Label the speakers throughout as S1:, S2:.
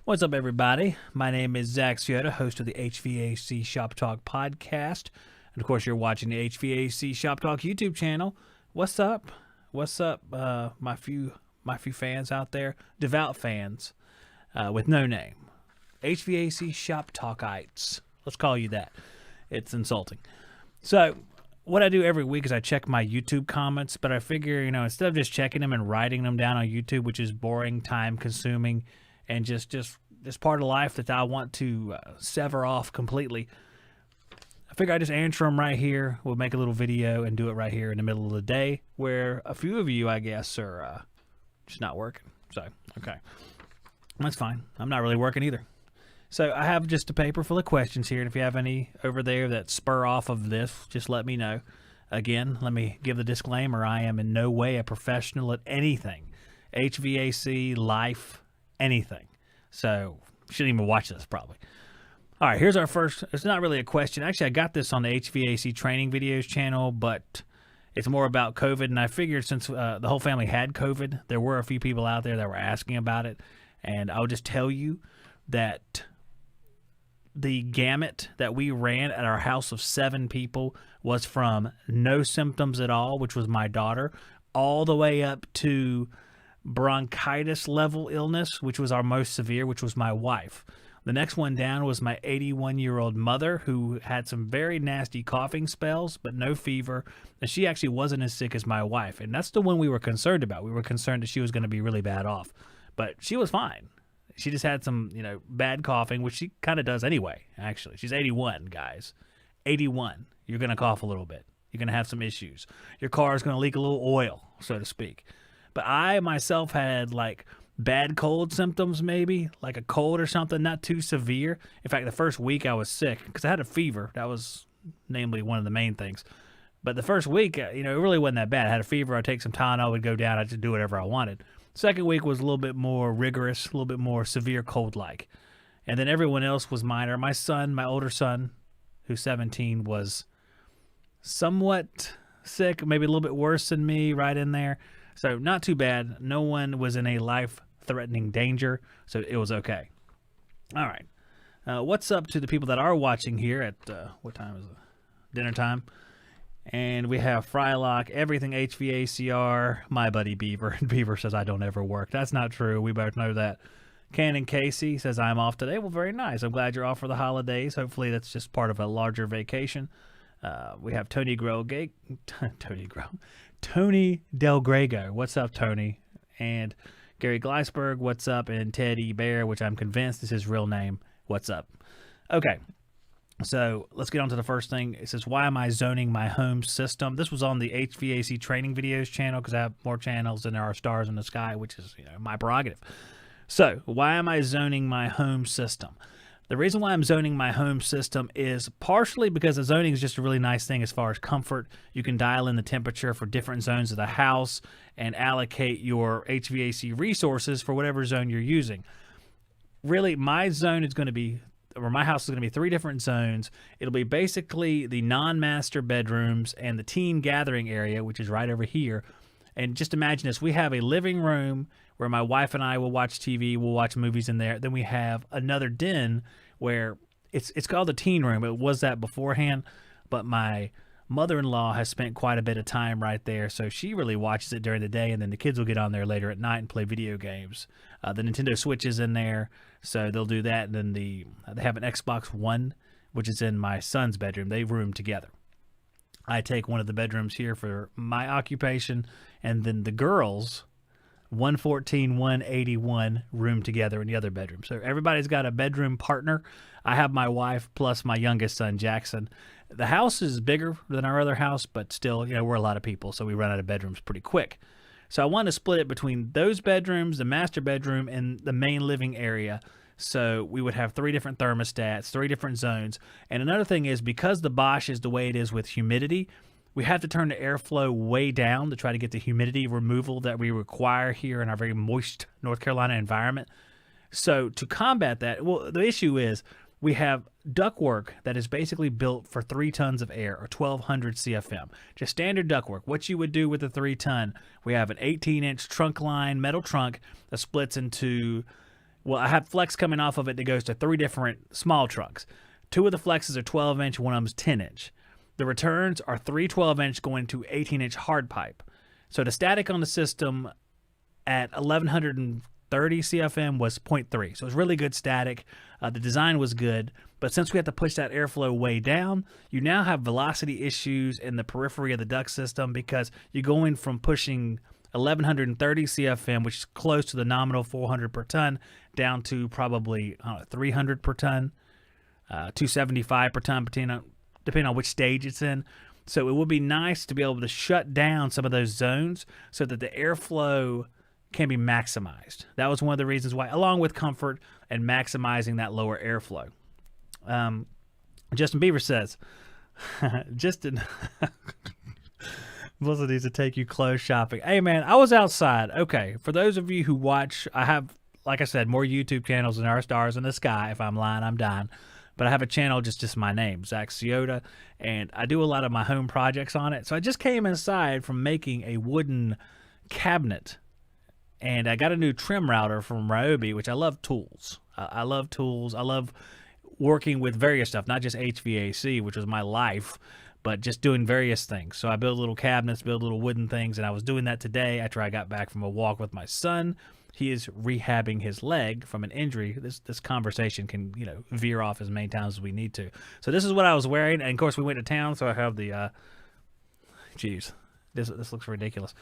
S1: What's up, everybody? My name is Zack Psioda, host of the HVAC Shop Talk podcast. And, of course, you're watching the HVAC Shop Talk YouTube channel. What's up? What's up, my few fans out there? Devout fans with no name. HVAC Shop Talkites. Let's call you that. It's insulting. So, what I do every week is I check my YouTube comments, but I figure, instead of just checking them and writing them down on YouTube, which is boring, time-consuming, and just part of life that I want to sever off completely, I figure I just answer them right here. We'll make a little video and do it right here in the middle of the day, where a few of you, I guess, are just not working. So, okay. That's fine. I'm not really working either. So I have just a paper full of questions here, and if you have any over there that spur off of this, just let me know. Again, let me give the disclaimer. I am in no way a professional at anything. HVAC, life, anything. So you shouldn't even watch this probably. All right, here's our first. It's not really a question. Actually, I got this on the HVAC training videos channel, but it's more about COVID. And I figured since the whole family had COVID, there were a few people out there that were asking about it. And I'll just tell you that the gamut that we ran at our house of 7 people was from no symptoms at all, which was my daughter, all the way up to bronchitis level illness, which was our most severe, which was my wife. The next one down was my 81-year-old mother, who had some very nasty coughing spells, but no fever. And she actually wasn't as sick as my wife. And that's the one we were concerned about. We were concerned that she was going to be really bad off. But she was fine. She just had some, bad coughing, which she kind of does anyway, actually. She's 81, guys. 81. You're going to cough a little bit. You're going to have some issues. Your car is going to leak a little oil, so to speak. But I myself had bad cold symptoms, maybe like a cold or something, not too severe. In fact, the first week I was sick because I had a fever. That was namely one of the main things. But the first week, it really wasn't that bad. I had a fever. I'd take some Tylenol, would go down. I'd just do whatever I wanted. Second week was a little bit more rigorous, a little bit more severe cold-like. And then everyone else was minor. My son, my older son, who's 17, was somewhat sick, maybe a little bit worse than me, right in there. So not too bad. No one was in a life-threatening danger, so it was okay. All right. What's up to the people that are watching here at, what time is it? Dinner time. And we have Frylock, Everything HVACR, my buddy Beaver. Beaver says, I don't ever work. That's not true. We both know that. Cannon Casey says, I'm off today. Well, very nice. I'm glad you're off for the holidays. Hopefully that's just part of a larger vacation. We have Tony Del Grego. What's up, Tony? And Gary Gleisberg, what's up? And Teddy Bear, which I'm convinced is his real name. What's up? Okay. So let's get on to the first thing. It says, why am I zoning my home system? This was on the HVAC training videos channel because I have more channels than there are stars in the sky, which is my prerogative. So why am I zoning my home system? The reason why I'm zoning my home system is partially because the zoning is just a really nice thing as far as comfort. You can dial in the temperature for different zones of the house and allocate your HVAC resources for whatever zone you're using. Really, my zone is going to be, or my house is going to be 3 different zones. It'll be basically the non-master bedrooms and the teen gathering area, which is right over here. And just imagine this. We have a living room where my wife and I will watch TV. We'll watch movies in there. Then we have another den where it's called the teen room. It was that beforehand, but my mother-in-law has spent quite a bit of time right there, so she really watches it during the day, and then the kids will get on there later at night and play video games. The Nintendo Switch is in there, so they'll do that, and then they have an Xbox One, which is in my son's bedroom. They room together. I take one of the bedrooms here for my occupation, and then the girls, 114, 181, room together in the other bedroom. So everybody's got a bedroom partner. I have my wife plus my youngest son, Jackson. The house is bigger than our other house, but still, we're a lot of people, so we run out of bedrooms pretty quick. So I want to split it between those bedrooms, the master bedroom, and the main living area. So we would have 3 different thermostats, 3 different zones. And another thing is, because the Bosch is the way it is with humidity, we have to turn the airflow way down to try to get the humidity removal that we require here in our very moist North Carolina environment. So to combat that, well, the issue is we have ductwork that is basically built for 3 tons of air, or 1,200 CFM. Just standard ductwork. What you would do with a 3-ton, we have an 18-inch trunk line, metal trunk, that splits into Well, I have flex coming off of it that goes to 3 different small trucks. 2 of the flexes are 12-inch, one of them is 10-inch. The returns are 3 12-inch going to 18-inch hard pipe. So the static on the system at 1130 CFM was 0.3. So it was really good static. The design was good. But since we have to push that airflow way down, you now have velocity issues in the periphery of the duct system because you're going from pushing 1130 CFM, which is close to the nominal 400 per ton, down to probably 300 per ton, 275 per ton, depending on which stage it's in. So it would be nice to be able to shut down some of those zones so that the airflow can be maximized. That was one of the reasons why, along with comfort and maximizing that lower airflow. Justin Beaver says, Justin, Melissa needs to take you clothes shopping. Hey, man, I was outside. Okay, for those of you who watch, I have, like I said, more YouTube channels than our stars in the sky. If I'm lying, I'm dying. But I have a channel, just my name, Zack Psioda, and I do a lot of my home projects on it. So I just came inside from making a wooden cabinet, and I got a new trim router from Ryobi, which I love tools. I love tools. I love working with various stuff, not just HVAC, which was my life, but just doing various things. So I build little cabinets, build little wooden things, and I was doing that today after I got back from a walk with my son. He is rehabbing his leg from an injury. This conversation can, veer off as many times as we need to. So this is what I was wearing, and of course we went to town, so I have the, this looks ridiculous.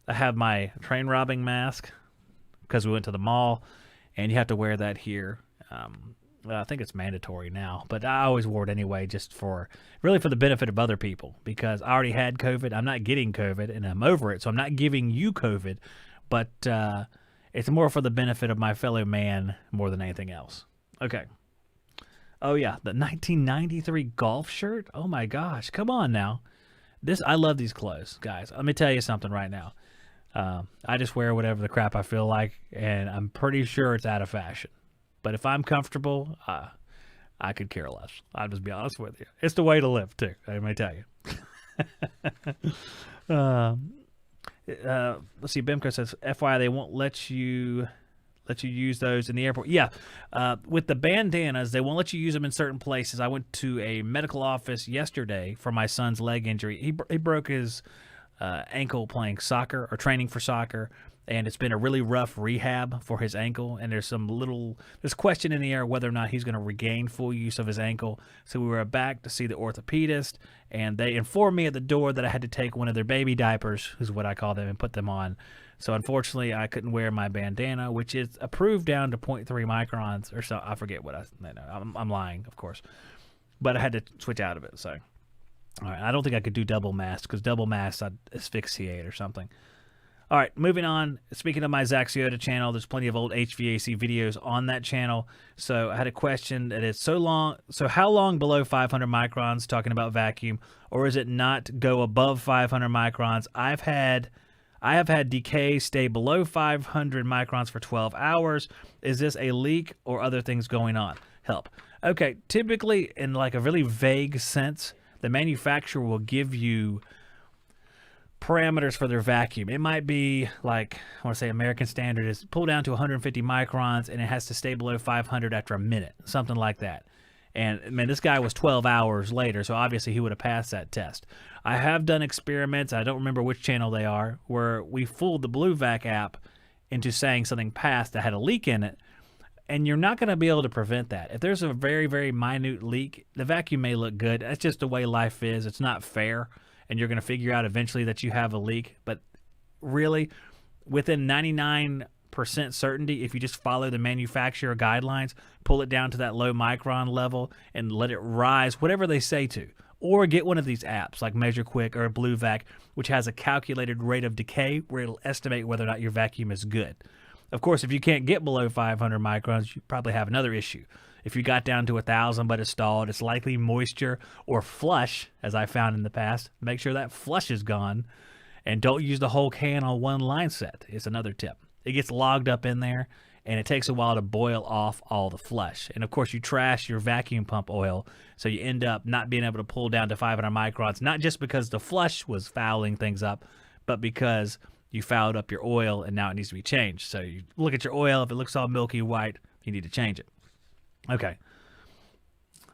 S1: I have my train robbing mask because we went to the mall, and you have to wear that here. I think it's mandatory now, but I always wore it anyway, just for the benefit of other people, because I already had COVID. I'm not getting COVID, and I'm over it, so I'm not giving you COVID, but it's more for the benefit of my fellow man more than anything else. Okay. Oh, yeah, the 1993 golf shirt. Oh, my gosh. Come on now. I love these clothes, guys. Let me tell you something right now. I just wear whatever the crap I feel like, and I'm pretty sure it's out of fashion. But if I'm comfortable, I could care less. I'll just be honest with you. It's the way to live, too. Let me tell you. Let's see. Bimco says, FYI, they won't let you use those in the airport. Yeah, with the bandanas, they won't let you use them in certain places. I went to a medical office yesterday for my son's leg injury. He broke his ankle playing soccer or training for soccer, and it's been a really rough rehab for his ankle, and there's question in the air whether or not he's going to regain full use of his ankle. So we were back to see the orthopedist, and they informed me at the door that I had to take one of their baby diapers, is what I call them, and put them on. So unfortunately, I couldn't wear my bandana, which is approved down to 0.3 microns or so. I forget what I'm lying, of course, but I had to switch out of it. So, all right, I don't think I could do double mask, because double mask I'd asphyxiate or something. All right, moving on. Speaking of my Zack Psioda channel, there's plenty of old HVAC videos on that channel. So I had a question that is so how long below 500 microns, talking about vacuum, or is it not go above 500 microns? I have had decay stay below 500 microns for 12 hours. Is this a leak or other things going on? Help. Okay, typically in like a really vague sense, the manufacturer will give you parameters for their vacuum. It might be like, I want to say American standard is pull down to 150 microns and it has to stay below 500 after a minute, something like that. And man, this guy was 12 hours later, so obviously he would have passed that test. I have done experiments, I don't remember which channel they are, where we fooled the BlueVac app into saying something passed that had a leak in it, and you're not going to be able to prevent that. If there's a very, very minute leak, the vacuum may look good. That's just the way life is. It's not fair, and you're going to figure out eventually that you have a leak. But really, within 99% certainty, if you just follow the manufacturer guidelines, pull it down to that low micron level and let it rise, whatever they say to. Or get one of these apps like MeasureQuick or BlueVac, which has a calculated rate of decay where it'll estimate whether or not your vacuum is good. Of course, if you can't get below 500 microns, you probably have another issue. If you got down to 1,000 but it's stalled, it's likely moisture or flush, as I found in the past. Make sure that flush is gone, and don't use the whole can on one line set. It's another tip. It gets logged up in there, and it takes a while to boil off all the flush. And of course, you trash your vacuum pump oil, so you end up not being able to pull down to 500 microns, not just because the flush was fouling things up, but because you fouled up your oil and now it needs to be changed. So you look at your oil. If it looks all milky white, you need to change it. Okay.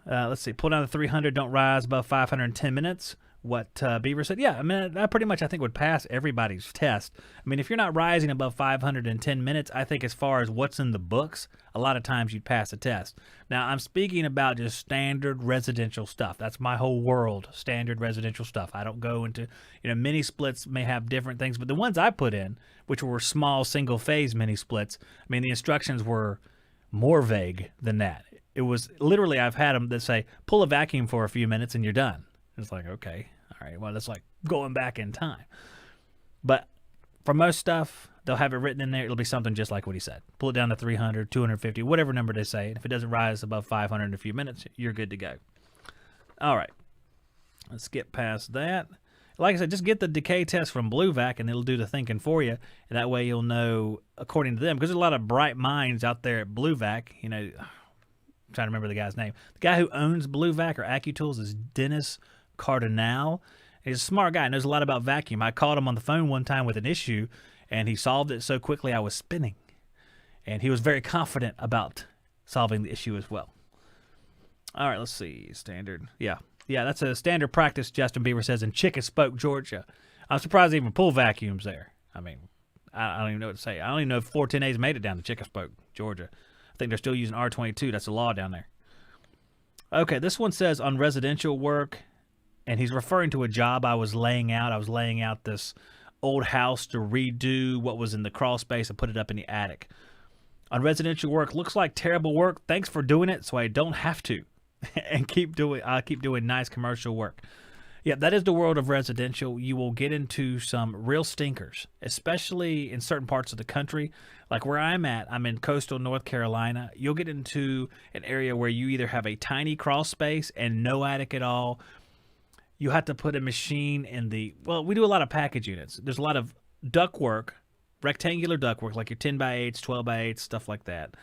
S1: Let's see. Pull down to 300. Don't rise above 510 minutes. What Beaver said. Yeah, I mean, that pretty much I think would pass everybody's test. I mean, if you're not rising above 510 minutes, I think as far as what's in the books, a lot of times you'd pass a test. Now, I'm speaking about just standard residential stuff. That's my whole world, standard residential stuff. I don't go into, mini splits may have different things, but the ones I put in, which were small single-phase mini splits, I mean, the instructions were more vague than that. It was literally, I've had them that say, pull a vacuum for a few minutes and you're done. It's like, okay, all right, well, that's like going back in time. But for most stuff, they'll have it written in there. It'll be something just like what he said. Pull it down to 300, 250, whatever number they say. And if it doesn't rise above 500 in a few minutes, you're good to go. All right, let's get past that. Like I said, just get the decay test from BlueVac, and it'll do the thinking for you. And that way you'll know, according to them, because there's a lot of bright minds out there at BlueVac. I'm trying to remember the guy's name. The guy who owns BlueVac or AccuTools is Dennis Cardinal. He's a smart guy, knows a lot about vacuum. I called him on the phone one time with an issue, and he solved it so quickly I was spinning. And he was very confident about solving the issue as well. All right, let's see. Standard. Yeah, that's a standard practice, Justin Beaver says, in Chickasphoke, Georgia. I'm surprised they even pull vacuums there. I mean, I don't even know what to say. I don't even know if 410A's made it down to Chickasphoke, Georgia. I think they're still using R22. That's the law down there. Okay, this one says on residential work, and he's referring to a job I was laying out. I was laying out this old house to redo what was in the crawl space and put it up in the attic. On residential work, looks like terrible work. Thanks for doing it so I don't have to. And keep doing nice commercial work. Yeah, that is the world of residential. You will get into some real stinkers, especially in certain parts of the country. Like where I'm at, I'm in coastal North Carolina. You'll get into an area where you either have a tiny crawl space and no attic at all. You have to put a machine in we do a lot of package units. There's a lot of ductwork, rectangular ductwork, like your 10 by 8s, 12 by 8s, stuff like that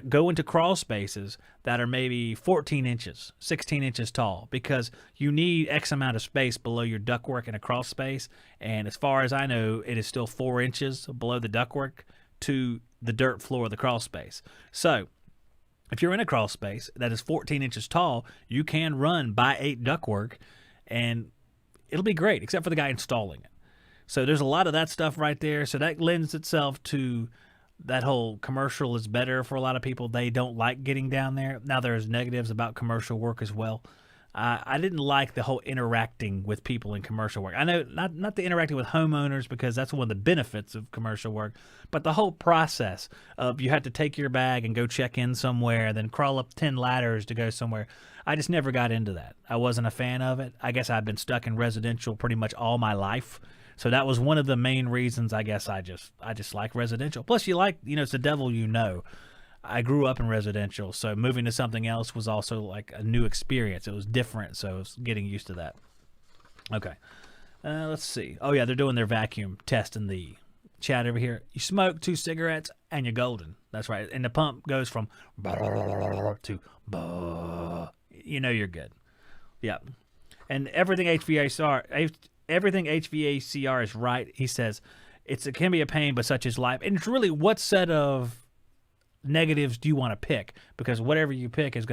S1: go into crawl spaces that are maybe 14 inches, 16 inches tall, because you need X amount of space below your ductwork in a crawl space. And as far as I know, it is still 4 inches below the ductwork to the dirt floor of the crawl space. So if you're in a crawl space that is 14 inches tall, you can run by 8 ductwork, and it'll be great, except for the guy installing it. So there's a lot of that stuff right there. So that lends itself to that whole commercial is better for a lot of people. They don't like getting down there. Now there's negatives about commercial work as well. I didn't like the whole interacting with people in commercial work. I know not the interacting with homeowners, because that's one of the benefits of commercial work, but the whole process of you have to take your bag and go check in somewhere, then crawl up 10 ladders to go somewhere. I just never got into that. I wasn't a fan of it. I guess I've been stuck in residential pretty much all my life. So that was one of the main reasons I guess I just like residential. Plus it's the devil I grew up in residential, so moving to something else was also like a new experience. It was different, so I was getting used to that. Okay, let's see. Oh yeah, they're doing their vacuum test in the chat over here. You smoke 2 cigarettes and you're golden. That's right. And the pump goes from to you're good. Yeah, and everything HVACR is right. He says it can be a pain, but such is life. And it's really what set of negatives do you want to pick? Because whatever you pick has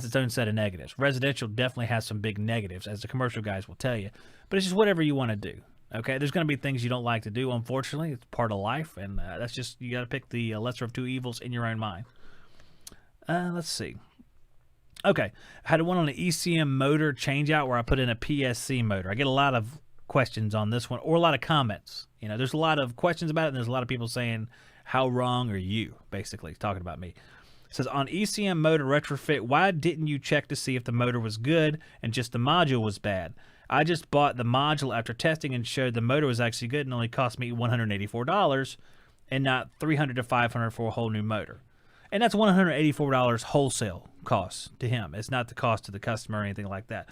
S1: its own set of negatives. Residential definitely has some big negatives, as the commercial guys will tell you. But it's just whatever you want to do. Okay, there's going to be things you don't like to do. Unfortunately, it's part of life, and that's just you got to pick the lesser of two evils in your own mind. Let's see. Okay, I had one on an ECM motor changeout where I put in a PSC motor. I get a lot of questions on this one, or a lot of comments. There's a lot of questions about it, and there's a lot of people saying, how wrong are you, basically, talking about me. It says, on ECM motor retrofit, why didn't you check to see if the motor was good and just the module was bad? I just bought the module after testing and showed the motor was actually good and only cost me $184 and not $300 to $500 for a whole new motor. And that's $184 wholesale cost to him. It's not the cost to the customer or anything like that.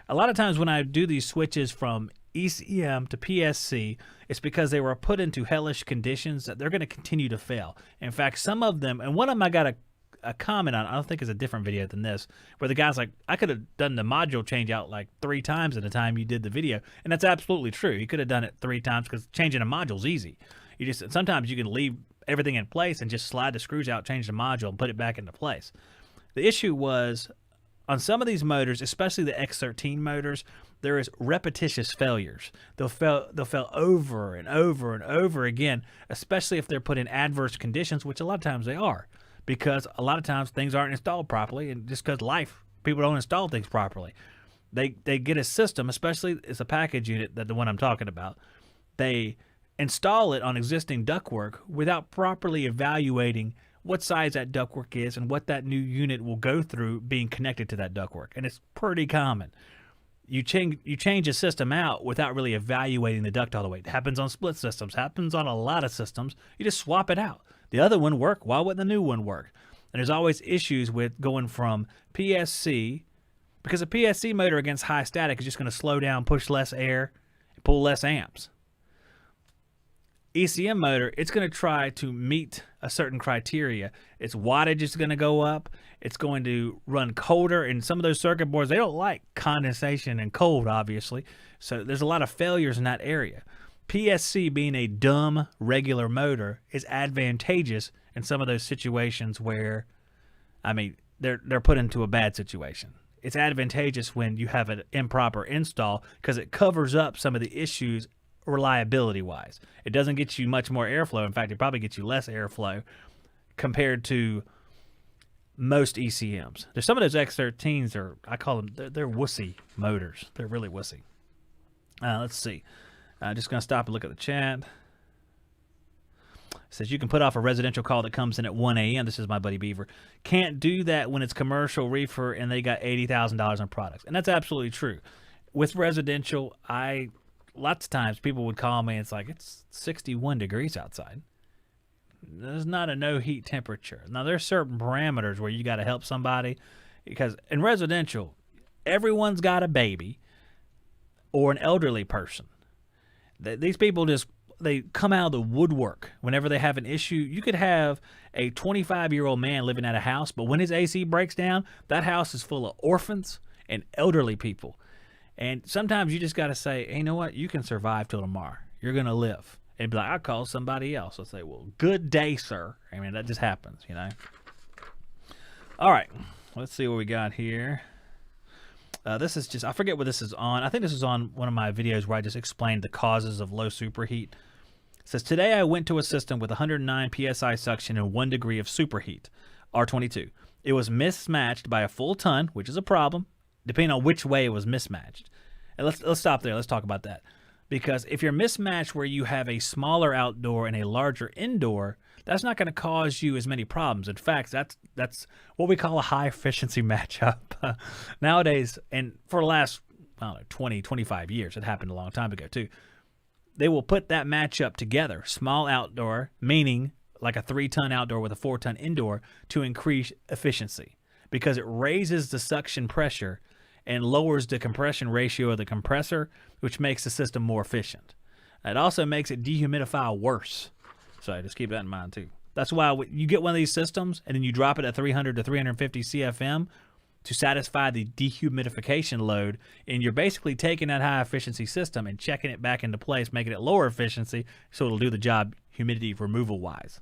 S1: A lot of times when I do these switches from ECM to PSC, it's because they were put into hellish conditions that they're going to continue to fail. In fact, some of them, and one of them I got a comment on, I don't think it's a different video than this, where the guy's like, I could have done the module change out like 3 times in the time you did the video. And that's absolutely true. You could have done it 3 times because changing a module is easy. Sometimes you can leave everything in place and just slide the screws out, change the module, and put it back into place. The issue was on some of these motors, especially the X13 motors, there is repetitious failures. They'll fail over and over and over again, especially if they're put in adverse conditions, which a lot of times they are, because a lot of times things aren't installed properly, and just because people don't install things properly. They get a system, especially it's a package unit, that the one I'm talking about. They install it on existing ductwork without properly evaluating what size that ductwork is and what that new unit will go through being connected to that ductwork. And it's pretty common. You change a system out without really evaluating the duct all the way. It happens on split systems, happens on a lot of systems. You just swap it out. The other one worked. Why wouldn't the new one work? And there's always issues with going from PSC, because a PSC motor against high static is just going to slow down, push less air, and pull less amps. ECM motor, it's going to try to meet a certain criteria. Its wattage is going to go up. It's going to run colder. And some of those circuit boards, they don't like condensation and cold, obviously. So there's a lot of failures in that area. PSC, being a dumb regular motor, is advantageous in some of those situations where, I mean, they're put into a bad situation. It's advantageous when you have an improper install because it covers up some of the issues reliability wise. It doesn't get you much more airflow. In fact, it probably gets you less airflow compared to most ECMs. There's some of those X13s I call them, they're wussy motors. They're really wussy. Let's see. Just gonna stop and look at the chat. It says you can put off a residential call that comes in at 1 a.m. This is my buddy Beaver. Can't do that when it's commercial reefer and they got $80,000 on products. And that's absolutely true. With residential, lots of times people would call me and it's like, it's 61 degrees outside. There's not a no heat temperature. Now there's certain parameters where you got to help somebody, because in residential, everyone's got a baby or an elderly person. These people they come out of the woodwork whenever they have an issue. You could have a 25-year-old man living at a house, but when his AC breaks down, that house is full of orphans and elderly people. And sometimes you just got to say, hey, you know what? You can survive till tomorrow. You're going to live. And be like, I'll call somebody else. I'll say, well, good day, sir. I mean, that just happens, you know. All right. Let's see what we got here. This is just, I forget what this is on. I think this is on one of my videos where I just explained the causes of low superheat. It says, today I went to a system with 109 PSI suction and 1 degree of superheat, R22. It was mismatched by a full ton, which is a problem, depending on which way it was mismatched. And let's stop there. Let's talk about that. Because if you're mismatched where you have a smaller outdoor and a larger indoor, that's not going to cause you as many problems. In fact, that's what we call a high efficiency matchup. Nowadays, and for the last, I don't know, 20, 25 years, it happened a long time ago too, they will put that matchup together. Small outdoor, meaning like a 3-ton outdoor with a 4-ton indoor, to increase efficiency, because it raises the suction pressure and lowers the compression ratio of the compressor, which makes the system more efficient. It also makes it dehumidify worse. So just keep that in mind too. That's why you get one of these systems and then you drop it at 300 to 350 CFM to satisfy the dehumidification load, and you're basically taking that high efficiency system and checking it back into place, making it lower efficiency so it'll do the job humidity removal wise.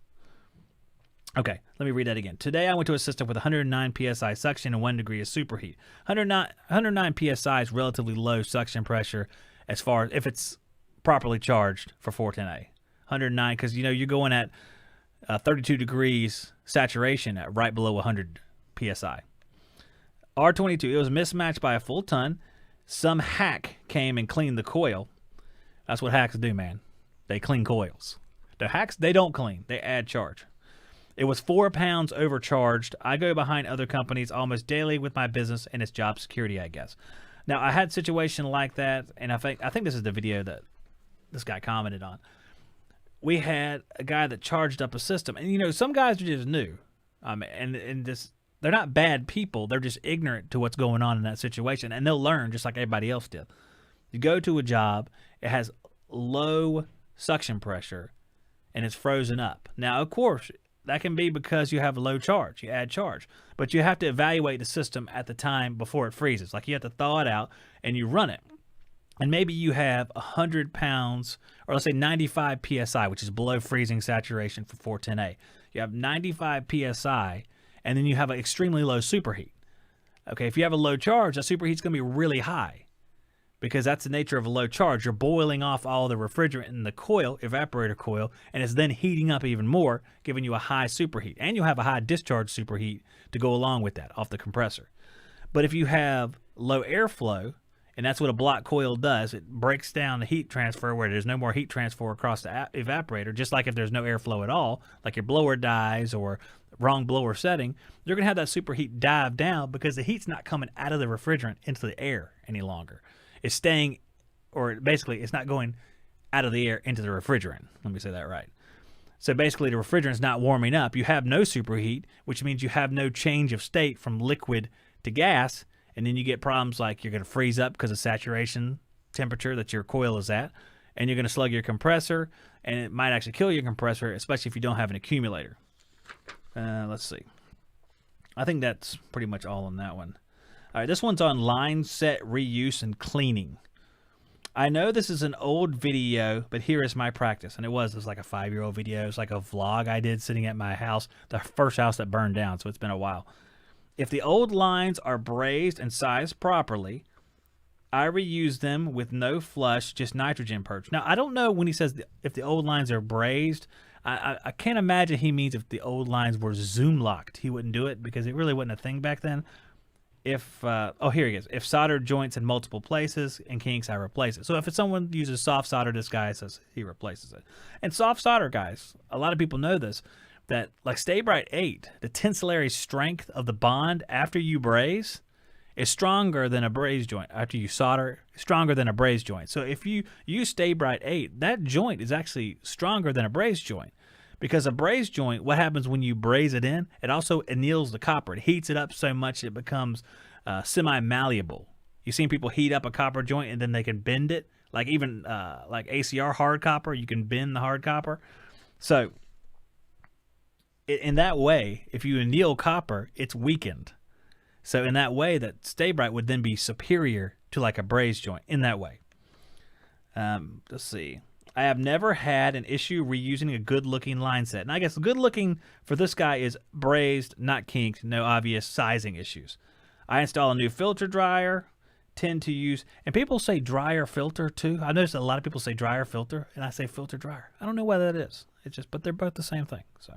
S1: Okay, let me read that again. Today I went to a system with 109 PSI suction and 1 degree of superheat. 109 PSI is relatively low suction pressure as far as if it's properly charged for 410A. 109, because you're going at 32 degrees saturation at right below 100 PSI. R22, it was mismatched by a full ton. Some hack came and cleaned the coil. That's what hacks do, man. They clean coils. The hacks, they don't clean. They add charge. It was 4 pounds overcharged. I go behind other companies almost daily with my business and its job security, I guess. Now, I had a situation like that, and I think this is the video that this guy commented on. We had a guy that charged up a system, and some guys are just new, and this, they're not bad people. They're just ignorant to what's going on in that situation, and they'll learn just like everybody else did. You go to a job, it has low suction pressure, and it's frozen up. Now, of course, that can be because you have a low charge. You add charge. But you have to evaluate the system at the time before it freezes. Like you have to thaw it out and you run it. And maybe you have 100 pounds, or let's say 95 PSI, which is below freezing saturation for 410A. You have 95 PSI, and then you have an extremely low superheat. Okay, if you have a low charge, that superheat's going to be really high because that's the nature of a low charge. You're boiling off all the refrigerant in the coil, evaporator coil, and it's then heating up even more, giving you a high superheat. And you'll have a high discharge superheat to go along with that off the compressor. But if you have low airflow, and that's what a block coil does. It breaks down the heat transfer where there's no more heat transfer across the evaporator, just like if there's no airflow at all, like your blower dies or wrong blower setting, you're going to have that superheat dive down because the heat's not coming out of the refrigerant into the air any longer. It's staying, or basically it's not going out of the air into the refrigerant. Let me say that right. So basically the refrigerant's not warming up. You have no superheat, which means you have no change of state from liquid to gas. And then you get problems like you're going to freeze up because of saturation temperature that your coil is at. And you're going to slug your compressor. And it might actually kill your compressor, especially if you don't have an accumulator. Let's see. I think that's pretty much all on that one. All right, this one's on line set reuse and cleaning. I know this is an old video, but here is my practice. And it was like a 5-year-old video. It's like a vlog I did sitting at my house, the first house that burned down. So it's been a while. If the old lines are brazed and sized properly, I reuse them with no flush, just nitrogen purge. Now, I don't know when he says if the old lines are brazed. I can't imagine he means if the old lines were zoom locked. He wouldn't do it because it really wasn't a thing back then. If here he is. If soldered joints in multiple places and kinks, I replace it. So if someone uses soft solder, this guy says he replaces it. And soft solder, guys, a lot of people know this, that like Stay Bright 8, the tensillary strength of the bond after you braze is stronger than a braze joint. After you solder, stronger than a braze joint. So if you use Stay Bright 8, that joint is actually stronger than a braze joint. Because a braze joint, what happens when you braze it in? It also anneals the copper. It heats it up so much it becomes semi-malleable. You've seen people heat up a copper joint and then they can bend it. Like even like ACR hard copper, you can bend the hard copper. So in that way, if you anneal copper, it's weakened. So in that way, that Stay Bright would then be superior to like a braze joint in that way. Let's see. I have never had an issue reusing a good-looking line set. And I guess good-looking for this guy is brazed, not kinked, no obvious sizing issues. I install a new filter dryer, tend to use, and people say dryer filter too. I noticed a lot of people say dryer filter, and I say filter dryer. I don't know why that is. It's just, but they're both the same thing. So,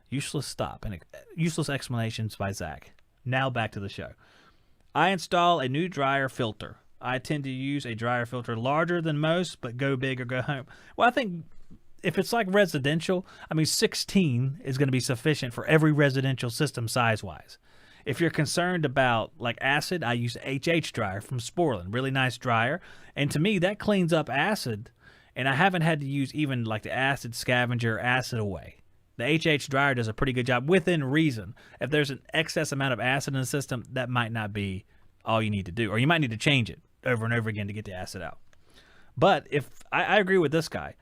S1: useless stop and useless explanations by Zach. Now back to the show. I install a new dryer filter. I tend to use a dryer filter larger than most, but go big or go home. Well, I think if it's like residential, 16 is going to be sufficient for every residential system size-wise. If you're concerned about like acid, I use the HH dryer from Sporlan. Really nice dryer. And to me, that cleans up acid. And I haven't had to use even like the acid scavenger acid away. The HH dryer does a pretty good job within reason. If there's an excess amount of acid in the system, that might not be all you need to do. Or you might need to change it over and over again to get the acid out. But if I agree with this guy,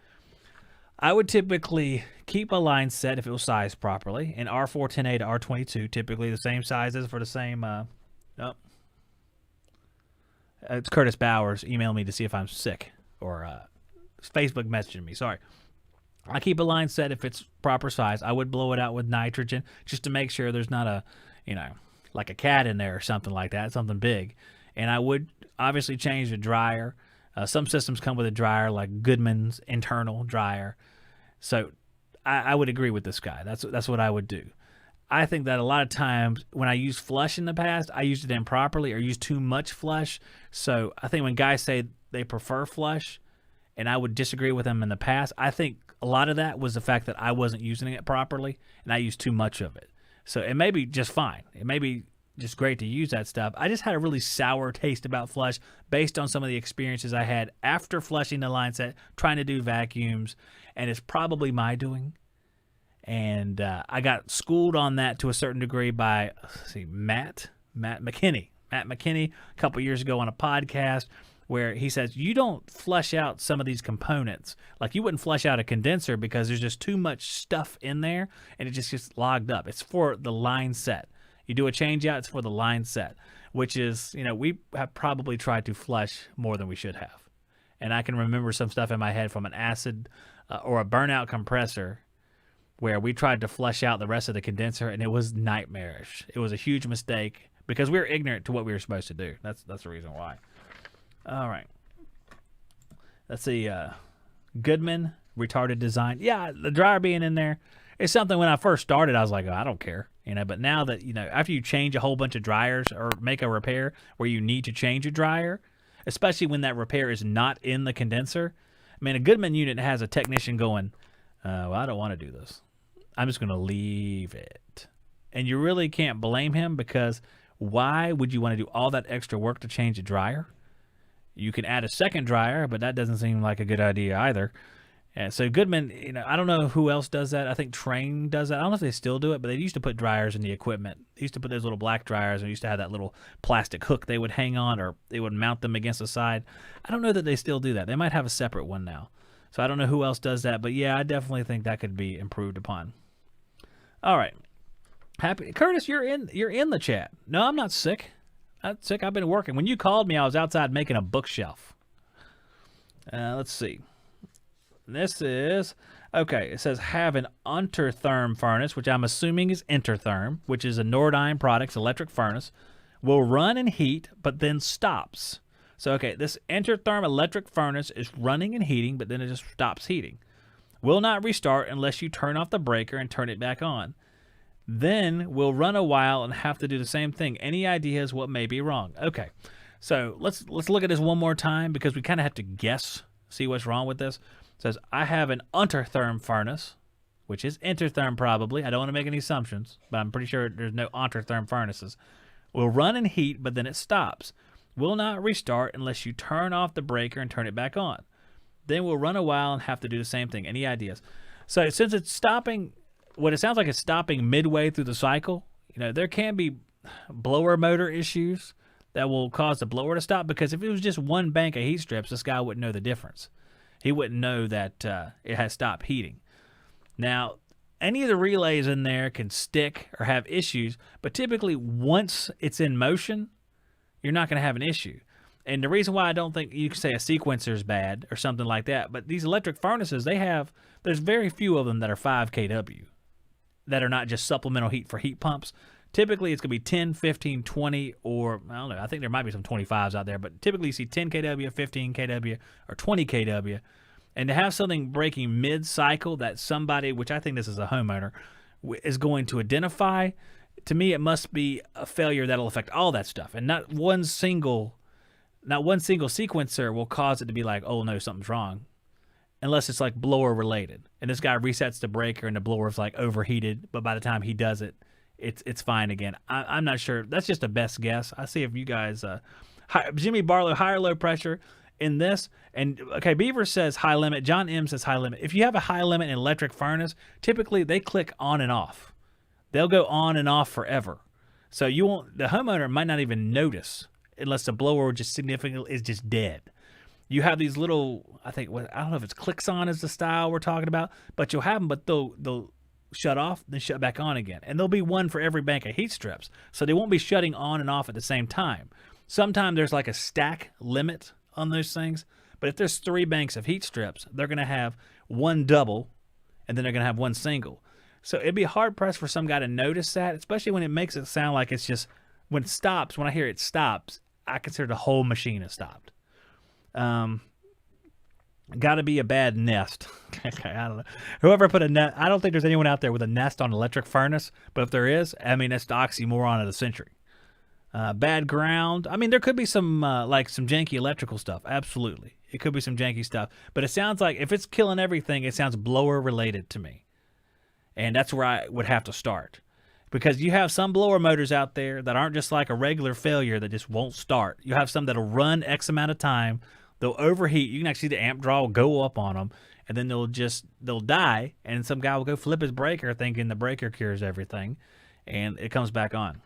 S1: I would typically keep a line set if it was sized properly. In R410A to R22, typically the same sizes for the same. It's Curtis Bowers. Email me to see if I'm sick or Facebook messaging me. Sorry. I keep a line set if it's proper size. I would blow it out with nitrogen just to make sure there's not a, like a cat in there or something like that, something big. And I would obviously change the dryer. Some systems come with a dryer like Goodman's internal dryer. So I would agree with this guy. That's what I would do. I think that a lot of times when I use flush in the past, I used it improperly or used too much flush. So I think when guys say they prefer flush, and I would disagree with them in the past, I think a lot of that was the fact that I wasn't using it properly and I used too much of it. So it may be just fine. It may be just great to use that stuff. I just had a really sour taste about flush based on some of the experiences I had after flushing the line set, trying to do vacuums, and it's probably my doing. And I got schooled on that to a certain degree by, Matt McKinney. Matt McKinney, a couple years ago on a podcast, where he says you don't flush out some of these components. Like you wouldn't flush out a condenser because there's just too much stuff in there and it just gets logged up. It's for the line set. You do a change out, it's for the line set, which is, we have probably tried to flush more than we should have. And I can remember some stuff in my head from an acid or a burnout compressor where we tried to flush out the rest of the condenser and it was nightmarish. It was a huge mistake because we were ignorant to what we were supposed to do. That's the reason why. All right. Let's see. Goodman, retarded design. Yeah, the dryer being in there. It's something when I first started, I was like, oh, I don't care. But now that, after you change a whole bunch of dryers or make a repair where you need to change a dryer, especially when that repair is not in the condenser. I mean, a Goodman unit has a technician going, well, I don't want to do this. I'm just going to leave it. And you really can't blame him because why would you want to do all that extra work to change a dryer? You can add a second dryer, but that doesn't seem like a good idea either. And so Goodman, I don't know who else does that. I think Train does that. I don't know if they still do it, but they used to put dryers in the equipment. They used to put those little black dryers, and they used to have that little plastic hook they would hang on, or they would mount them against the side. I don't know that they still do that. They might have a separate one now. So I don't know who else does that, but yeah, I definitely think that could be improved upon. All right. Happy Curtis, you're in the chat. No, I'm not sick. Not sick. I've been working. When you called me, I was outside making a bookshelf. Let's see. This is, okay, it says have an untertherm furnace, which I'm assuming is Intertherm, which is a Nordyne Products electric furnace, will run and heat, but then stops. So, okay, this Intertherm electric furnace is running and heating, but then it just stops heating. Will not restart unless you turn off the breaker and turn it back on. Then will run a while and have to do the same thing. Any ideas what may be wrong? Okay, so let's look at this one more time because we kind of have to guess, see what's wrong with this. It says, I have an untertherm furnace, which is Intertherm probably. I don't want to make any assumptions, but I'm pretty sure there's no untertherm furnaces. Will run and heat, but then it stops. Will not restart unless you turn off the breaker and turn it back on. Then will run a while and have to do the same thing. Any ideas? So since it's stopping, what it sounds like it's stopping midway through the cycle, there can be blower motor issues that will cause the blower to stop, because if it was just one bank of heat strips, this guy wouldn't know the difference. He wouldn't know that it has stopped heating. Now, any of the relays in there can stick or have issues, but typically once it's in motion, you're not going to have an issue. And the reason why I don't think you can say a sequencer is bad or something like that, but these electric furnaces, there's very few of them that are 5 kW that are not just supplemental heat for heat pumps. Typically, it's going to be 10, 15, 20, or I don't know. I think there might be some 25s out there, but typically you see 10 kW, 15 kW, or 20 kW. And to have something breaking mid-cycle that somebody, which I think this is a homeowner, is going to identify, to me it must be a failure that'll affect all that stuff. And not one single sequencer will cause it to be like, oh no, something's wrong. Unless it's like blower related. And this guy resets the breaker and the blower's like overheated, but by the time he does it, it's fine again. I'm not sure. That's just a best guess. I see if you guys, Jimmy Barlow, high or low pressure in this. And okay, Beaver says high limit. John M says high limit. If you have a high limit in electric furnace, typically they click on and off. They'll go on and off forever. So the homeowner might not even notice unless the blower just significantly is just dead. You have these little, I don't know if it's clicks on is the style we're talking about, but you'll have them, but they'll shut off, then shut back on again. And there'll be one for every bank of heat strips. So they won't be shutting on and off at the same time. Sometimes there's like a stack limit on those things. But if there's 3 banks of heat strips, they're going to have one double, and then they're going to have one single. So it'd be hard pressed for some guy to notice that, especially when it makes it sound like it's just, when it stops, when I hear it stops, I consider the whole machine has stopped. Got to be a bad nest. Okay, I don't know. Whoever put a nest, I don't think there's anyone out there with a nest on an electric furnace, but if there is, that's the oxymoron of the century. Bad ground. There could be some some janky electrical stuff. Absolutely. It could be some janky stuff. But it sounds like if it's killing everything, it sounds blower related to me. And that's where I would have to start. Because you have some blower motors out there that aren't just like a regular failure that just won't start. You have some that'll run X amount of time. They'll overheat. You can actually see the amp draw will go up on them. And then they'll die. And some guy will go flip his breaker thinking the breaker cures everything. And it comes back on.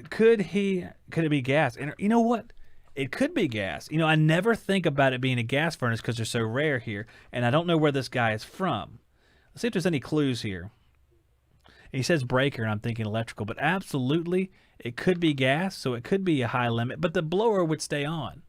S1: Could it be gas? And you know what? It could be gas. I never think about it being a gas furnace because they're so rare here, and I don't know where this guy is from. Let's see if there's any clues here. And he says breaker, and I'm thinking electrical, but absolutely it could be gas, so it could be a high limit, but the blower would stay on.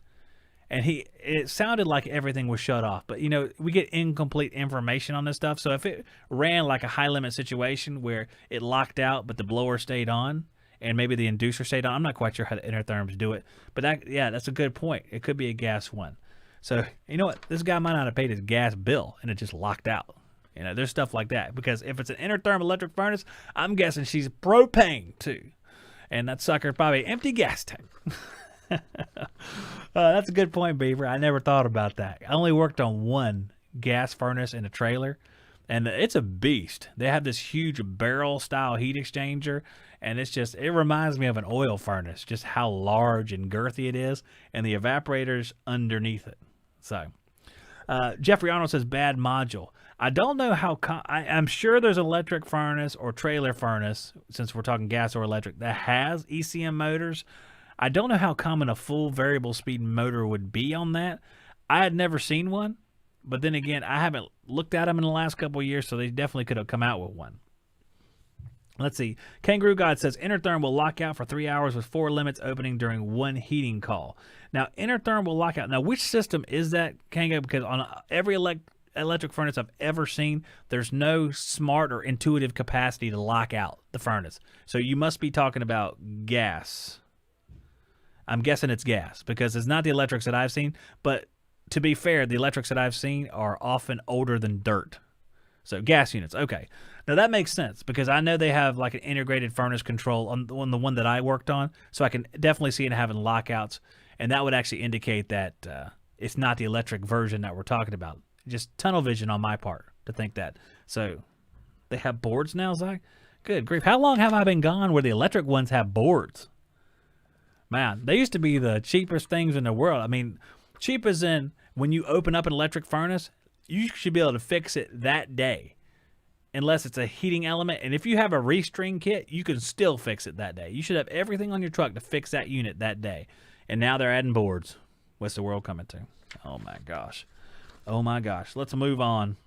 S1: And it sounded like everything was shut off, but we get incomplete information on this stuff. So if it ran like a high limit situation where it locked out, but the blower stayed on, and maybe the inducer stayed on, I'm not quite sure how the intertherms do it. But that's a good point. It could be a gas one. So you know what? This guy might not have paid his gas bill, and it just locked out. There's stuff like that. Because if it's an intertherm electric furnace, I'm guessing she's propane too, and that sucker's probably an empty gas tank. That's a good point, Beaver. I never thought about that. I only worked on one gas furnace in a trailer, and it's a beast. They have this huge barrel-style heat exchanger, and it reminds me of an oil furnace, just how large and girthy it is, and the evaporator's underneath it. So, Jeffrey Arnold says, bad module. I don't know how, I'm sure there's an electric furnace or trailer furnace, since we're talking gas or electric, that has ECM motors. I don't know how common a full variable speed motor would be on that. I had never seen one, but then again, I haven't looked at them in the last couple of years, so they definitely could have come out with one. Let's see. Kangaroo God says, Intertherm will lock out for 3 hours with 4 limits opening during one heating call. Now, Intertherm will lock out. Now, which system is that, Kango? Because on every electric furnace I've ever seen, there's no smart or intuitive capacity to lock out the furnace. So you must be talking about gas. I'm guessing it's gas because it's not the electrics that I've seen. But to be fair, the electrics that I've seen are often older than dirt. So gas units, okay. Now that makes sense because I know they have like an integrated furnace control on the one that I worked on. So I can definitely see it having lockouts. And that would actually indicate that it's not the electric version that we're talking about. Just tunnel vision on my part to think that. So they have boards now, Zach? Good grief. How long have I been gone where the electric ones have boards? Man, they used to be the cheapest things in the world. I mean, cheap as in when you open up an electric furnace, you should be able to fix it that day unless it's a heating element. And if you have a restring kit, you can still fix it that day. You should have everything on your truck to fix that unit that day. And now they're adding boards. What's the world coming to? Oh, my gosh. Oh, my gosh. Let's move on.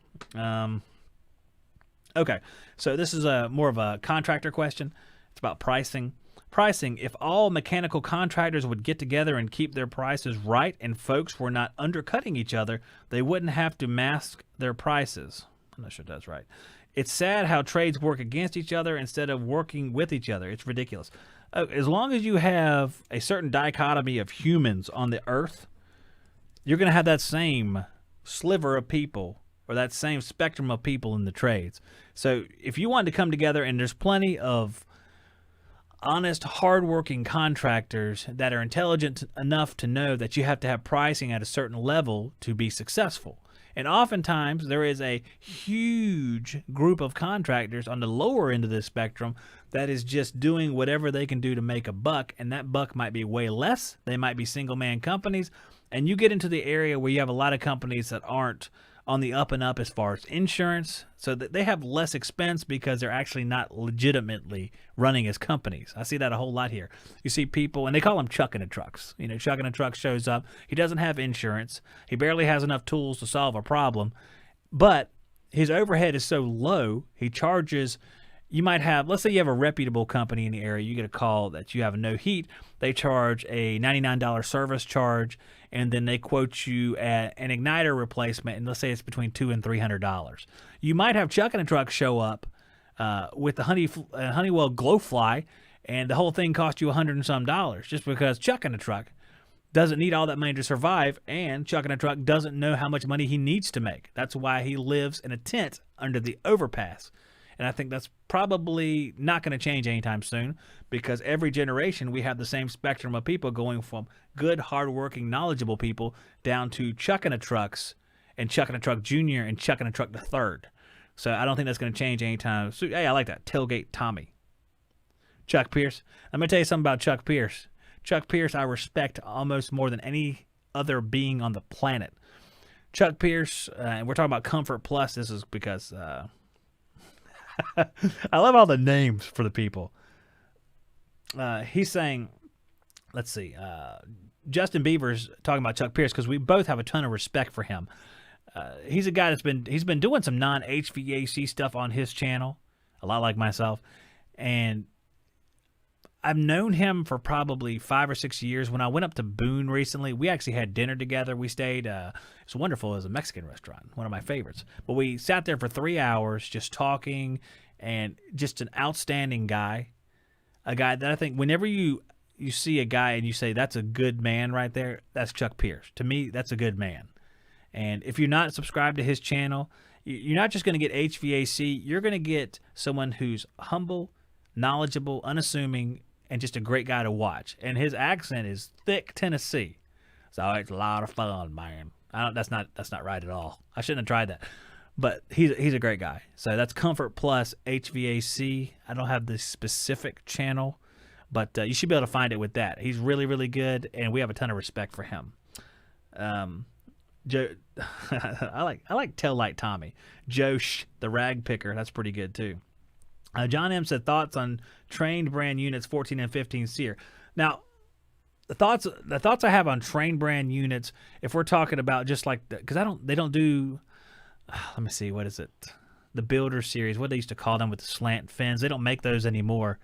S1: Okay, so this is more of a contractor question. It's about pricing. Pricing, if all mechanical contractors would get together and keep their prices right and folks were not undercutting each other, they wouldn't have to mask their prices. I'm not sure that's right. It's sad how trades work against each other instead of working with each other. It's ridiculous. As long as you have a certain dichotomy of humans on the earth, you're going to have that same sliver of people or that same spectrum of people in the trades. So if you want to come together, and there's plenty of honest, hardworking contractors that are intelligent enough to know that you have to have pricing at a certain level to be successful. And oftentimes there is a huge group of contractors on the lower end of this spectrum that is just doing whatever they can do to make a buck, and that buck might be way less. They might be single-man companies, and you get into the area where you have a lot of companies that aren't on the up and up as far as insurance, so that they have less expense because they're actually not legitimately running as companies. I see that a whole lot here. You see people, and they call them chucking the trucks. Chucking the truck shows up. He doesn't have insurance. He barely has enough tools to solve a problem, but his overhead is so low, he charges. You might have, let's say you have a reputable company in the area, you get a call that you have no heat, they charge a $99 service charge, and then they quote you an igniter replacement, and let's say it's between $200 and $300. You might have Chuck in a Truck show up with the Honeywell Glowfly, and the whole thing cost you $100 and some dollars, just because Chuck in a Truck doesn't need all that money to survive, and Chuck in a Truck doesn't know how much money he needs to make. That's why he lives in a tent under the overpass. And I think that's probably not going to change anytime soon, because every generation we have the same spectrum of people going from good, hardworking, knowledgeable people down to Chuck in a Trucks and Chuck in a Truck Jr. and Chuck in a Truck the Third. So I don't think that's going to change anytime soon. Hey, I like that. Tailgate Tommy. Chuck Pierce. I'm going to tell you something about Chuck Pierce. Chuck Pierce I respect almost more than any other being on the planet. Chuck Pierce, and we're talking about Comfort Plus. This is because... I love all the names for the people. He's saying let's see. Justin Bieber's talking about Chuck Pierce because we both have a ton of respect for him. He's a guy he's been doing some non-HVAC stuff on his channel, a lot like myself, and I've known him for probably 5 or 6 years. When I went up to Boone recently, we actually had dinner together. We stayed. It's wonderful. It was a Mexican restaurant, one of my favorites. But we sat there for 3 hours just talking, and just an outstanding guy, a guy that I think whenever you see a guy and you say that's a good man right there, that's Chuck Pierce. To me, that's a good man. And if you're not subscribed to his channel, you're not just going to get HVAC. You're going to get someone who's humble, knowledgeable, unassuming, and just a great guy to watch. And his accent is thick Tennessee. So it's a lot of fun, man. That's not right at all. I shouldn't have tried that. But he's a great guy. So that's Comfort Plus HVAC. I don't have the specific channel, but you should be able to find it with that. He's really, really good, and we have a ton of respect for him. Joe, I like Tell Like Tommy. Josh, the rag picker, that's pretty good too. John M said thoughts on trained brand units 14 and 15 SEER. Now, the thoughts I have on trained brand units, if we're talking about just like because they don't do. Let me see, what is it? The Builder series, what they used to call them with the slant fins. They don't make those anymore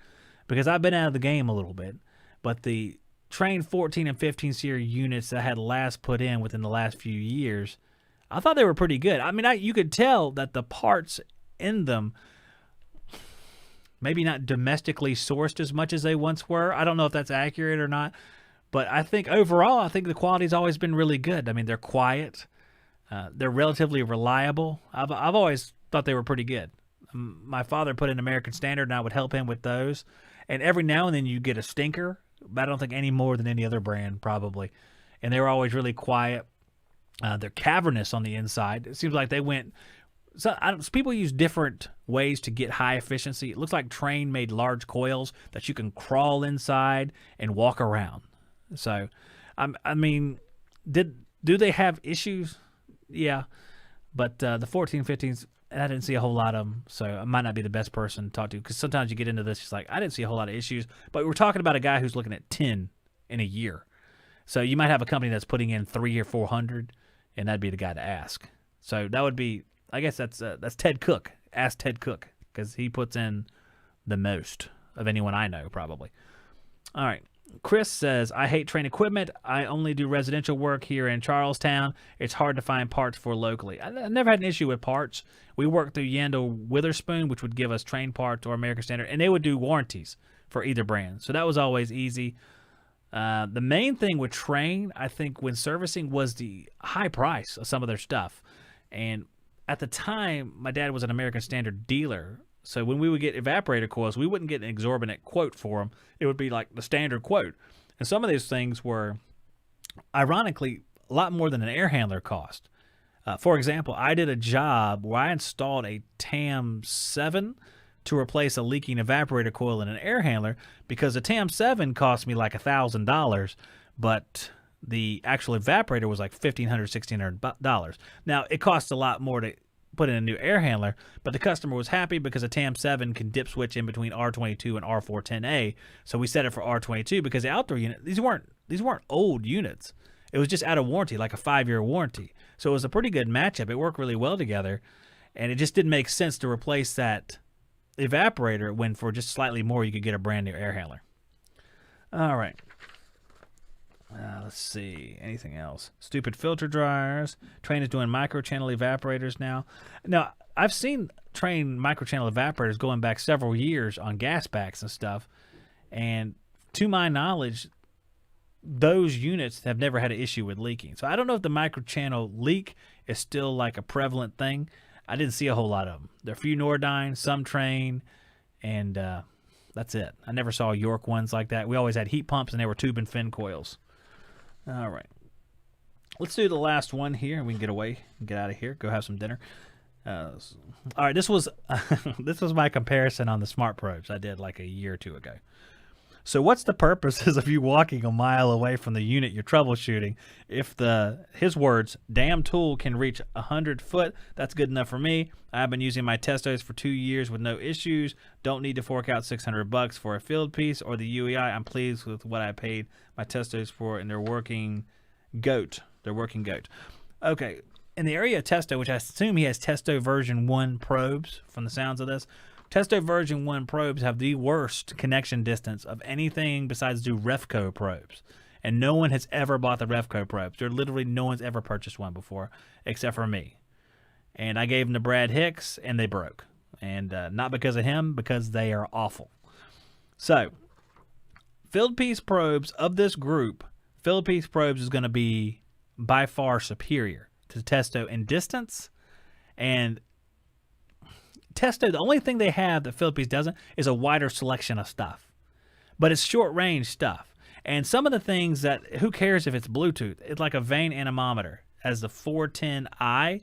S1: because I've been out of the game a little bit. But the trained 14 and 15 SEER units that I had last put in within the last few years, I thought they were pretty good. I mean, you could tell that the parts in them maybe not domestically sourced as much as they once were. I don't know if that's accurate or not. But I think overall, the quality's always been really good. I mean, they're quiet. They're relatively reliable. I've always thought they were pretty good. My father put in American Standard, and I would help him with those. And every now and then you get a stinker, but I don't think any more than any other brand probably. And they were always really quiet. They're cavernous on the inside. It seems like they went. So people use different ways to get high efficiency. It looks like Trane made large coils that you can crawl inside and walk around. So, I mean, do they have issues? Yeah, but the 14, 15s, I didn't see a whole lot of them, so I might not be the best person to talk to because sometimes you get into this, it's like, I didn't see a whole lot of issues, but we're talking about a guy who's looking at 10 in a year. So you might have a company that's putting in 300 or 400, and that'd be the guy to ask. So that would be, I guess that's Ted Cook. Ask Ted Cook because he puts in the most of anyone I know probably. All right. Chris says, I hate Trane equipment. I only do residential work here in Charlestown. It's hard to find parts for locally. I never had an issue with parts. We worked through Yandel Witherspoon, which would give us Trane parts or American Standard, and they would do warranties for either brand. So that was always easy. The main thing with Trane, I think, when servicing was the high price of some of their stuff. And at the time, my dad was an American Standard dealer. So when we would get evaporator coils, we wouldn't get an exorbitant quote for them. It would be like the standard quote. And some of these things were, ironically, a lot more than an air handler cost. For example, I did a job where I installed a TAM 7 to replace a leaking evaporator coil in an air handler because the TAM 7 cost me like $1,000, but the actual evaporator was like $1,500, $1,600. Now, it costs a lot more to put in a new air handler, but the customer was happy because a TAM 7 can dip switch in between R22 and R410A. So we set it for R22 because the outdoor unit, these weren't old units. It was just out of warranty, like a 5-year warranty. So it was a pretty good matchup. It worked really well together, and it just didn't make sense to replace that evaporator when for just slightly more you could get a brand new air handler. All right. Let's see. Anything else? Stupid filter dryers. Trane is doing microchannel evaporators now. Now, I've seen Trane microchannel evaporators going back several years on gas packs and stuff. And to my knowledge, those units have never had an issue with leaking. So I don't know if the microchannel leak is still like a prevalent thing. I didn't see a whole lot of them. There are a few Nordyne, some Trane, and that's it. I never saw York ones like that. We always had heat pumps, and they were tube and fin coils. All right. Let's do the last one here, and we can get away and get out of here. Go have some dinner. All right, this was this was my comparison on the Smart Probes I did like a year or two ago. So what's the purposes of you walking a mile away from the unit you're troubleshooting? If his words, damn tool can reach 100 foot, that's good enough for me. I've been using my Testos for 2 years with no issues. Don't need to fork out $600 for a field piece or the UEI. I'm pleased with what I paid my Testos for, and they're working goat. Okay, in the area of Testo, which I assume he has Testo version 1 probes from the sounds of this, Testo version 1 probes have the worst connection distance of anything besides do Refco probes. And no one has ever bought the Refco probes. Literally no one's ever purchased one before, except for me. And I gave them to Brad Hicks, and they broke. And not because of him, because they are awful. So, field piece probes of this group, field piece probes is going to be by far superior to Testo in distance. And Testo, the only thing they have that field piece doesn't is a wider selection of stuff. But it's short range stuff. And some of the things that, who cares if it's Bluetooth? It's like a vane anemometer as the 410i.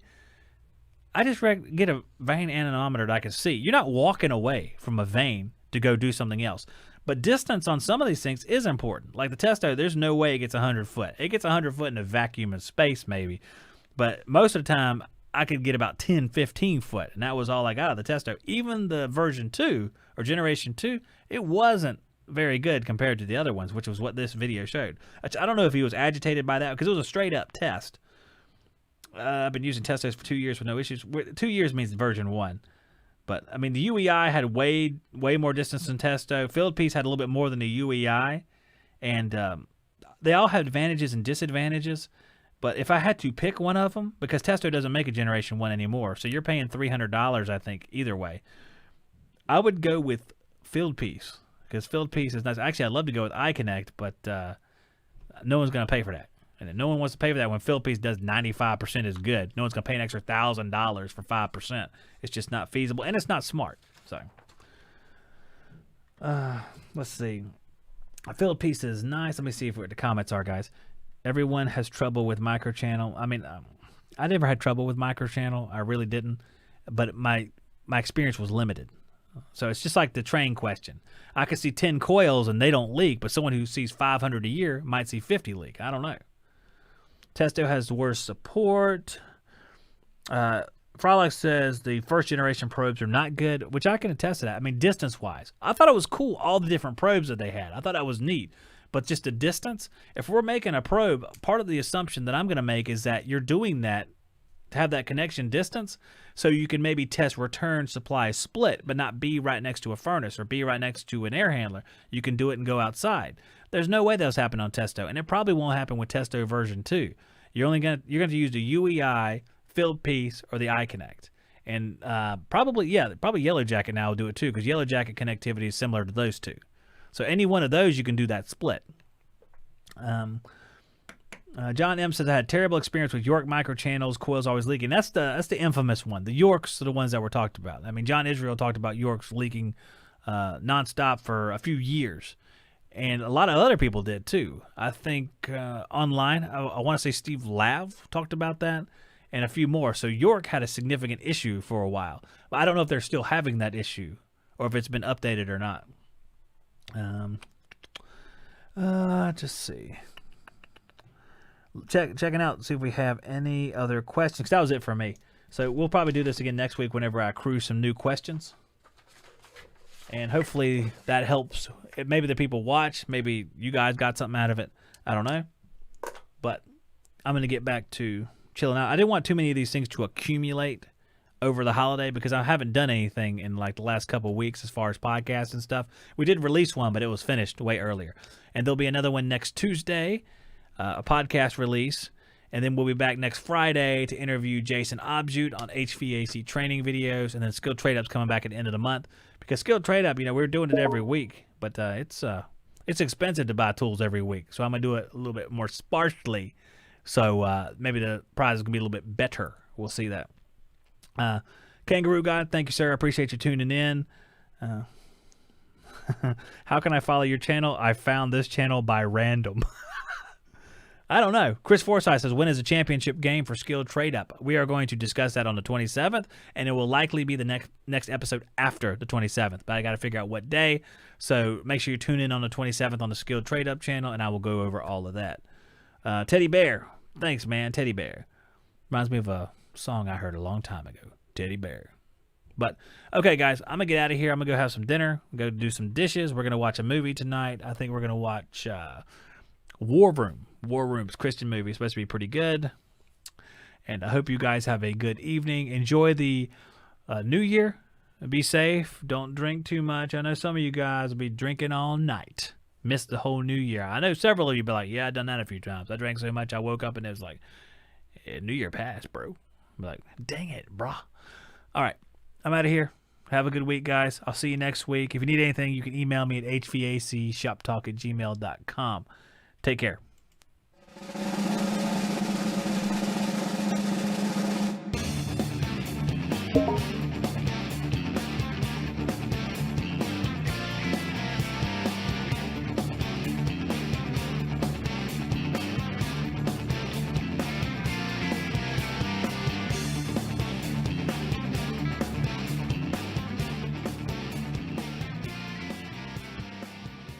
S1: I just get a vane anemometer that I can see. You're not walking away from a vane to go do something else. But distance on some of these things is important. Like the Testo, there's no way it gets 100 foot. It gets 100 foot in a vacuum of space maybe. But most of the time, I could get about 10, 15 foot, and that was all I got of the Testo. Even the version 2, or generation 2, it wasn't very good compared to the other ones, which was what this video showed. I don't know if he was agitated by that, because it was a straight-up test. I've been using Testos for 2 years with no issues. 2 years means version 1. But, I mean, the UEI had way more distance than Testo. Field Piece had a little bit more than the UEI. And they all have advantages and disadvantages. But if I had to pick one of them, because Testo doesn't make a Generation 1 anymore, so you're paying $300, I think, either way, I would go with Field Piece, because Field Piece is nice. Actually, I'd love to go with iConnect, but no one's going to pay for that. And no one wants to pay for that when Field Piece does 95% as good. No one's going to pay an extra $1,000 for 5%. It's just not feasible, and it's not smart. So, let's see. Field Piece is nice. Let me see what the comments are, guys. Everyone has trouble with microchannel. I mean, I never had trouble with microchannel. I really didn't. But my experience was limited. So it's just like the train question. I could see 10 coils and they don't leak, but someone who sees 500 a year might see 50 leak. I don't know. Testo has the worst support. Frolic says the first generation probes are not good, which I can attest to that. I mean, distance-wise. I thought it was cool, all the different probes that they had. I thought that was neat. But just the distance, if we're making a probe, part of the assumption that I'm going to make is that you're doing that to have that connection distance so you can maybe test return supply split, but not be right next to a furnace or be right next to an air handler. You can do it and go outside. There's no way that'll happen on Testo, and it probably won't happen with Testo version 2. You're going to use the UEI, Field Piece, or the iConnect. And probably Yellow Jacket now will do it too, because Yellow Jacket connectivity is similar to those two. So any one of those, you can do that split. John M. says, I had terrible experience with York microchannels, coils always leaking. That's the infamous one. The Yorks are the ones that were talked about. I mean, John Israel talked about Yorks leaking nonstop for a few years. And a lot of other people did too. I think online, I want to say Steve Lav talked about that, and a few more. So York had a significant issue for a while. But I don't know if they're still having that issue or if it's been updated or not. Just see. Checking out, see if we have any other questions. That was it for me. So we'll probably do this again next week whenever I accrue some new questions. And hopefully that helps. Maybe the people watch. Maybe you guys got something out of it. I don't know. But I'm going to get back to chilling out. I didn't want too many of these things to accumulate over the holiday because I haven't done anything in like the last couple of weeks as far as podcasts and stuff. We did release one, but it was finished way earlier. And there'll be another one next Tuesday, a podcast release. And then we'll be back next Friday to interview Jason Objute on HVAC training videos. And then Skilled Trade Up's coming back at the end of the month. Because Skilled Trade Up, we're doing it every week. But it's expensive to buy tools every week. So I'm going to do it a little bit more sparsely. So maybe the prize is going to be a little bit better. We'll see that. Kangaroo God, thank you, sir. I appreciate you tuning in. How can I follow your channel? I found this channel by random. I don't know. Chris Forsyth says, when is the championship game for Skilled Trade Up? We are going to discuss that on the 27th, and it will likely be the next episode after the 27th. But I got to figure out what day. So make sure you tune in on the 27th on the Skilled Trade Up channel, and I will go over all of that. Teddy Bear. Thanks, man. Teddy Bear. Reminds me of a song I heard a long time ago. Teddy Bear. But, okay, guys, I'm going to get out of here. I'm going to go have some dinner, go do some dishes. We're going to watch a movie tonight. I think we're going to watch War Room. War Room's Christian movie. It's supposed to be pretty good. And I hope you guys have a good evening. Enjoy the new year. Be safe. Don't drink too much. I know some of you guys will be drinking all night. Miss the whole new year. I know several of you be like, yeah, I've done that a few times. I drank so much I woke up and it was like, New Year passed, bro. I'm like, dang it, brah. All right. I'm out of here. Have a good week, guys. I'll see you next week. If you need anything, you can email me at hvacshoptalk@gmail.com. Take care.